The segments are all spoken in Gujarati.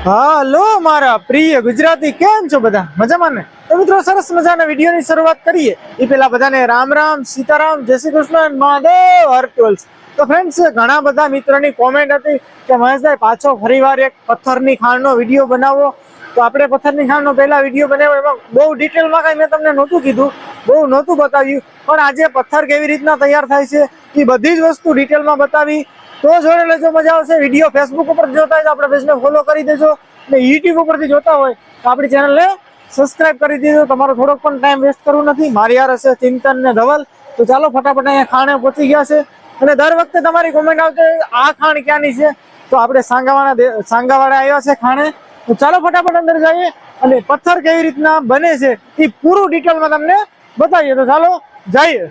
હાલો મારા પ્રિય ગુજરાતી, કેમ છો બધા? મજામાં ને? તો મિત્રો, સરસ મજાના વિડીયોની શરૂઆત કરીએ એ પહેલા બધાને રામ રામ, સીતારામ, જય શ્રી કૃષ્ણ, મહાદેવ હર ટ્વેલ્સ. તો ફ્રેન્ડ્સ, ઘણા બધા મિત્રોની કોમેન્ટ હતી કે મહેશભાઈ પાછો ફરીવાર એક પથ્થરની ખાણનો વિડીયો બનાવો. તો આપણે પથ્થરની ખાણનો પહેલા વિડીયો બનાવ્યો, એમાં બહુ ડિટેલમાં કાંઈ મેં તમને નહોતું કીધું, બહુ નહોતું બતાવ્યું, પણ આજે પથ્થર કેવી રીતના તૈયાર થાય છે એ બધી જ વસ્તુ ડિટેલમાં બતાવી. તો જોડે લેજો, મજા આવશે. વિડીયો ફેસબુક ઉપર જોતા હોય તો આપણે પેજને ફોલો કરી દેજો, ને યુટ્યુબ ઉપરથી જોતા હોય તો આપણી ચેનલને સબસ્ક્રાઇબ કરી દેજો. તમારો થોડોક પણ ટાઈમ વેસ્ટ કરવું નથી. મારી યાર હશે ચિંતન ને ધવલ. તો ચાલો ફટાફટ અહીંયા ખાણે પહોંચી ગયા છે. અને દર વખતે તમારી કોમેન્ટ આવશે આ ખાણ ક્યાંની છે, તો આપણે સાંગાવાડા આવ્યા છે ખાણે. તો ચાલો ફટાફટ અંદર જઈએ અને પથ્થર કેવી રીતના બને છે એ પૂરું ડિટેલમાં તમને બતાવીએ. તો ચાલો જઈએ.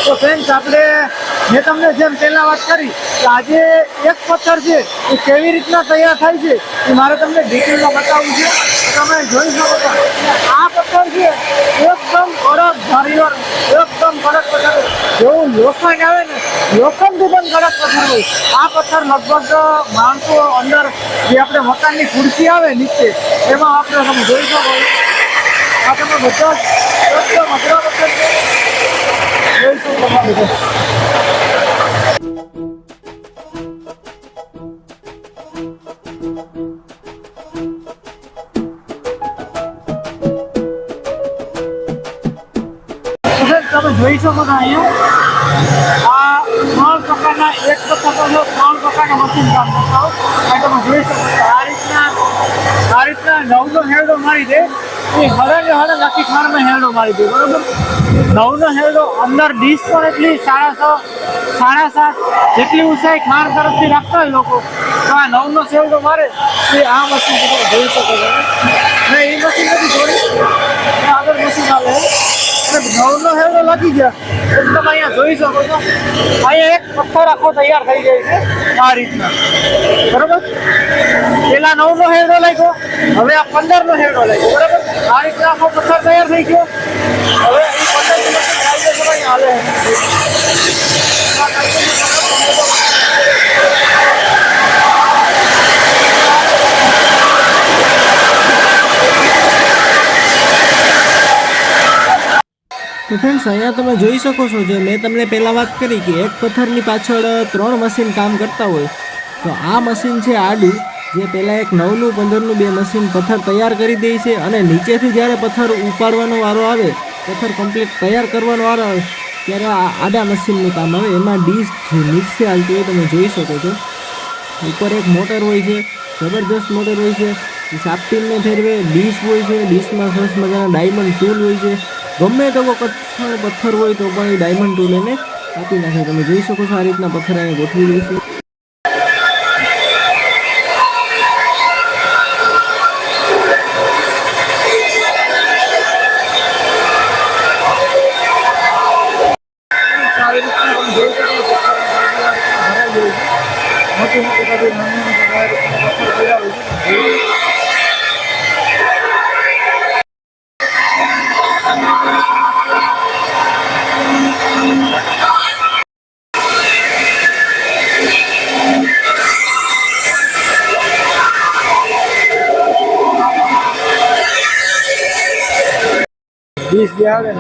તો ફ્રેન્ડ્સ, મેં તમને જેમ પહેલા વાત કરી કે આજે એક પથ્થર છે એ કેવી રીતના તૈયાર થાય છે એ મારે તમને ડિટેલમાં બતાવવું છે. તમે જોઈ શકો છો આ પથ્થર છે એકદમ કડક ધારીવાર, એકદમ કડક પથ્થર, જેવું લોખંડ આવે ને, લોખંડથી પણ કડક પથ્થર હોય. આ પથ્થર લગભગ માણસો અંદર જે આપણે મકાનની ખુરશી આવે નીચે, એમાં આપણે તમે જોઈ શકો. આ તમે બધા જ એકદમ અઘરા પથ્થર છે. તમે જોઈ શકો છો અહીંયા આ 3 પ્રકારના એક પથ્થર પર 3 પ્રકારના મશીન કામ કરતા હોય. તમે જોઈ શકો છો આ રીતના નવનો હેરડો મારી દે, એ હળંગે હળંગ આખી ખાણમાં હેરડો મારી દે, બરોબર. નવનો હેરડો અંદર ડીશ પણ એટલી 6.5 જેટલી ઊંચાઈ ખાણ તરફથી રાખતા હોય લોકો, તો આ 9નો હેરડો મારે એ આ મશીન તમે જોઈ શકો છો. ને એ મશીન નથી જોડી, આગળ મશીન આવે, 9નો હેરડો લાગી ગયા એકદમ અહીંયા જોઈ શકો છો. અહીંયા એક પથ્થર આખો તૈયાર થઈ જાય છે આ રીતના, બરોબર. પેલા 9નો હેરડો લાગ્યો, હવે આ 15નો હેરડો લાગ્યો, બરાબર. આ રીતના આખો પથ્થર તૈયાર થઈ ગયો. હવે એ 15 હાલે. તો ફ્રેન્ડ્સ, અહીંયા તમે જોઈ શકો છો, જે મેં તમને પહેલાં વાત કરી કે એક પથ્થરની પાછળ 3 મશીન કામ કરતા હોય, તો આ મશીન છે આડું, જે પહેલાં એક 9નું 15નું 2 મશીન પથ્થર તૈયાર કરી દે છે. અને નીચેથી જ્યારે પથ્થર ઉપાડવાનો વારો આવે, પથ્થર કમ્પ્લીટ તૈયાર કરવાનો વારો આવે, ત્યારે આ આડા મશીનનું કામ આવે. એમાં ડીશ જે નીચે હાલતી હોય તમે જોઈ શકો છો. ઉપર એક મોટર હોય છે, જબરદસ્ત મોટર હોય છે, સાપટીનને ફેરવે. ડીશ હોય છે, ડીશમાં સરસ મજાના ડાયમંડ ટૂલ હોય છે. ગમે તેવો પથ્થર હોય તો પણ એ ડાયમંડ ટૂલ એને કાપી નાખે. તમે જોઈ શકો છો આ રીતના પથ્થર અહીંયા ગોઠવી દઈશું. बीस दिया है।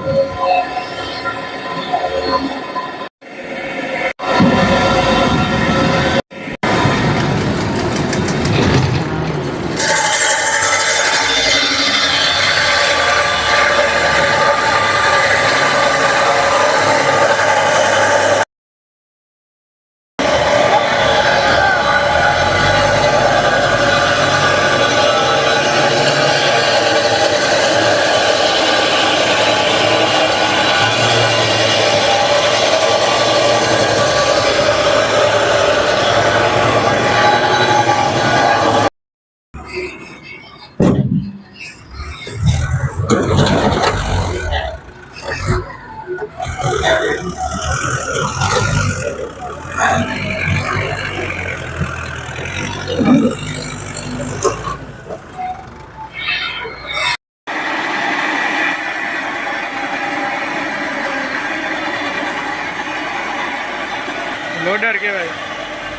બોર્ડર કહેવાય.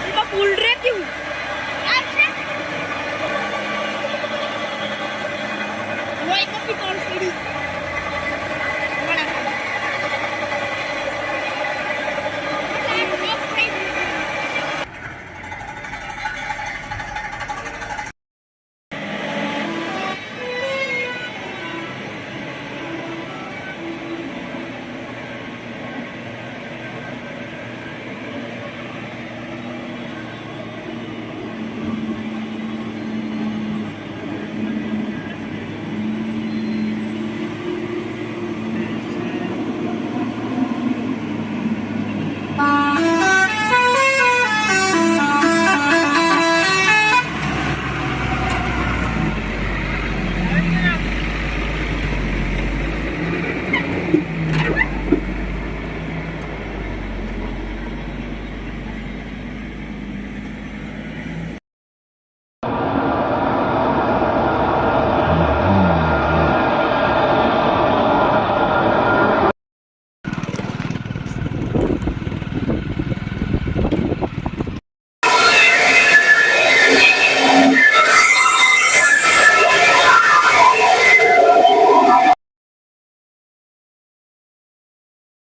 એમાં પુલ રે ક્યું યાદ છે કોઈ કપી કોણ સીડી